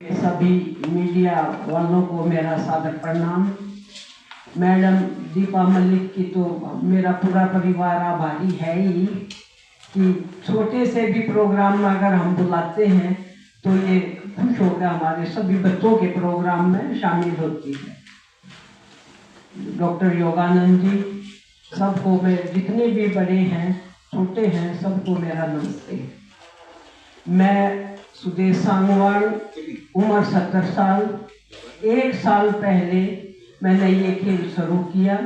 सभी मीडिया वालों को मेरा सादर प्रणाम। मैडम दीपा मलिक की तो मेरा पूरा परिवार आभारी है ही कि छोटे से भी प्रोग्राम में अगर हम बुलाते हैं तो ये खुश होकर हमारे सभी बच्चों के प्रोग्राम में शामिल होती है। डॉक्टर योगानंद जी, सबको मैं जितने भी बड़े हैं छोटे हैं सबको मेरा नमस्ते। मैं सुदेश सांगवान, उम्र 70 साल। 1 साल पहले मैंने ये खेल शुरू किया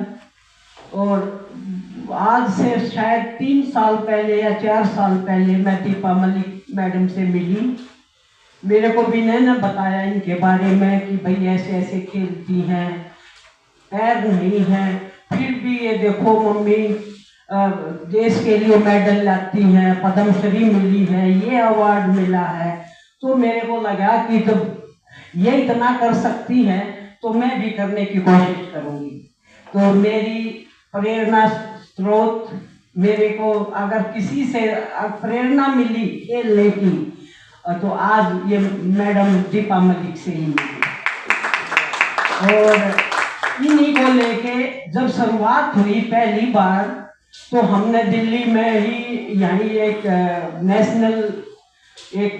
और आज से शायद 3 साल पहले या 4 साल पहले मैं दीपा मलिक मैडम से मिली। मेरे को विनय ने बताया इनके बारे में कि भाई ऐसे ऐसे खेलती हैं, पैर नहीं है फिर भी ये देखो मम्मी देश के लिए मेडल लाती हैं, पद्मश्री मिली है, ये अवार्ड मिला है। तो मेरे को लगा कि जब ये इतना कर सकती है तो मैं भी करने की कोशिश करूंगी। तो मेरी प्रेरणा स्रोत, मेरे को अगर किसी से प्रेरणा मिली खेलने की तो आज ये मैडम दीपा मलिक से ही मिली। और इन्हीं को लेके जब शुरुआत हुई पहली बार तो हमने दिल्ली में ही यहीं एक नेशनल एक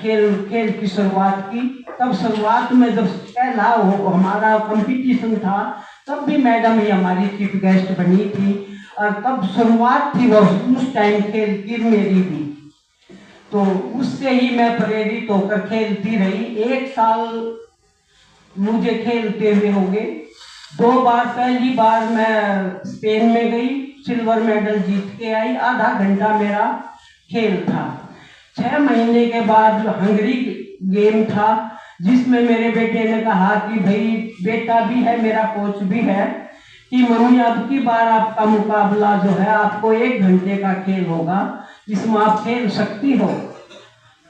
खेल की शुरुआत की। तब शुरुआत में जब पहला हमारा कंपटीशन था तब भी मैडम ही हमारी चीफ गेस्ट बनी थी और तब शुरुआत थी वो उस टाइम खेल की मेरी भी। तो उससे ही मैं प्रेरित होकर खेलती रही। 1 साल मुझे खेलते हुए हो गए। 2 बार, पहली बार मैं स्पेन में गई, सिल्वर मेडल जीत के आई। आधा घंटा मेरा खेल था। 6 महीने के बाद हंगरी गेम था जिसमें मेरे बेटे ने कहा कि भाई बेटा भी है, मेरा कोच भी है, कि मम्मी अब की बार आपका मुकाबला जो है आपको 1 घंटे का खेल होगा, इसमें आप खेल सकती हो।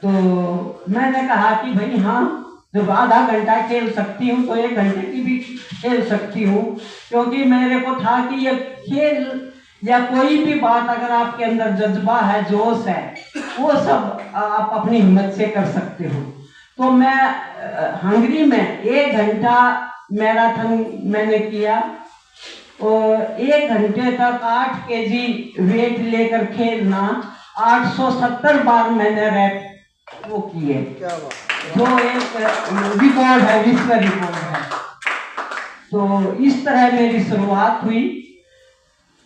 तो मैंने कहा कि भाई हाँ, जब आधा घंटा खेल सकती हूँ तो 1 घंटे की भी खेल सकती हूँ, क्योंकि मेरे को था कि ये खेल या कोई भी बात अगर आपके अंदर जज्बा है, जोश है, वो सब आप अपनी हिम्मत से कर सकते हो। तो मैं हंगरी में 1 घंटा मैराथन मैंने किया और 1 घंटे तक 8 केजी वेट लेकर खेलना, 870 बार मैंने रैप वो किए, जो एक रिकॉर्ड है, विश्व रिकॉर्ड है। तो इस तरह मेरी शुरुआत हुई।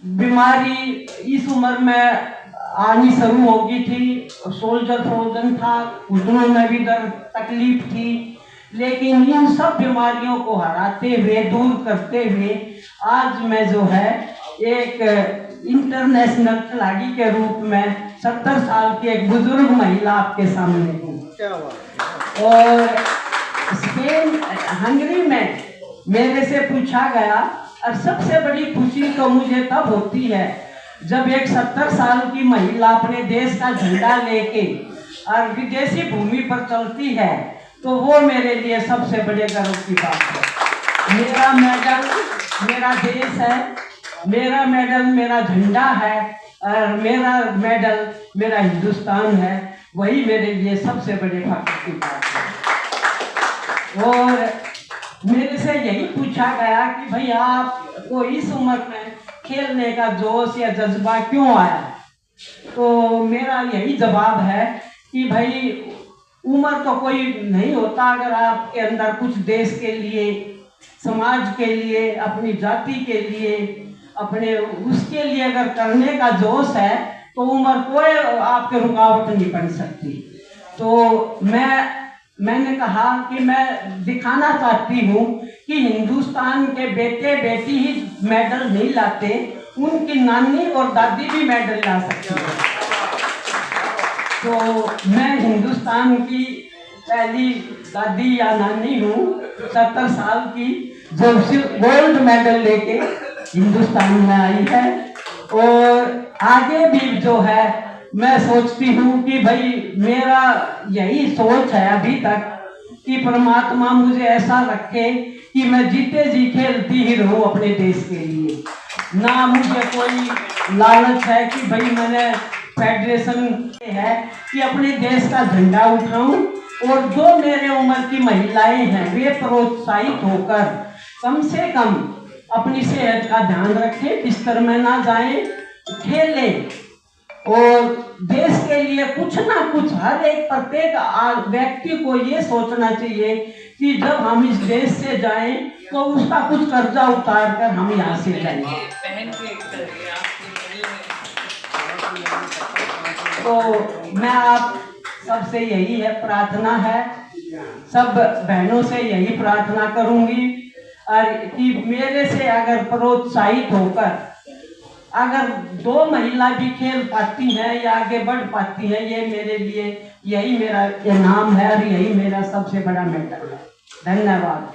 बीमारी इस उम्र में आनी शुरू हो गई थी, सोल्जर फ्रोजन था, घुटनों में भी दर्द तकलीफ थी, लेकिन इन सब बीमारियों को हराते हुए, दूर करते हुए आज मैं जो है एक इंटरनेशनल खिलाड़ी के रूप में 70 साल की एक बुजुर्ग महिला आपके सामने हूँ। और स्पेन, हंगरी में मेरे से पूछा गया, और सबसे बड़ी खुशी तो मुझे तब होती है जब एक 70 साल की महिला अपने देश का झंडा लेके और विदेशी भूमि पर चलती है, तो वो मेरे लिए सबसे बड़े गर्व की बात है। मेरा मेडल मेरा देश है, मेरा मेडल मेरा झंडा है और मेरा मेडल मेरा हिंदुस्तान है, वही मेरे लिए सबसे बड़े फख्र की बात है। और मेरे से यही पूछा गया कि भाई आपको इस उम्र में खेलने का जोश या जज्बा क्यों आया, तो मेरा यही जवाब है कि भाई उम्र तो कोई नहीं होता, अगर आपके अंदर कुछ देश के लिए, समाज के लिए, अपनी जाति के लिए, अपने उसके लिए अगर करने का जोश है तो उम्र कोई आपके रुकावट नहीं बन सकती। तो मैंने कहा कि मैं दिखाना चाहती हूँ कि हिंदुस्तान के बेटे बेटी ही मेडल नहीं लाते, उनकी नानी और दादी भी मेडल ला सकती है। तो मैं हिंदुस्तान की पहली दादी या नानी हूँ, 70 साल की, जो गोल्ड मेडल लेके हिंदुस्तान में आई है। और आगे भी जो है मैं सोचती हूँ कि भाई मेरा यही सोच है अभी तक कि परमात्मा मुझे ऐसा रखे कि मैं जीते जी खेलती ही रहूं अपने देश के लिए। ना मुझे कोई लालच है कि भाई मैंने फेडरेशन है कि अपने देश का झंडा उठाऊं और जो मेरे उम्र की महिलाएं हैं वे प्रोत्साहित होकर कम से कम अपनी सेहत का ध्यान रखें, बिस्तर में ना जाएं, खेलें और देश के लिए कुछ ना कुछ हर एक प्रत्येक व्यक्ति को ये सोचना चाहिए कि जब हम इस देश से जाएं तो उसका कुछ कर्जा उतार कर हम यहाँ से जाएंगे। तो मैं आप सबसे यही है प्रार्थना है, सब बहनों से यही प्रार्थना करूंगी और कि मेरे से अगर प्रोत्साहित होकर अगर 2 महिला भी खेल पाती हैं या आगे बढ़ पाती हैं, ये मेरे लिए यही मेरा इनाम है और यही मेरा सबसे बड़ा मेडल है। धन्यवाद।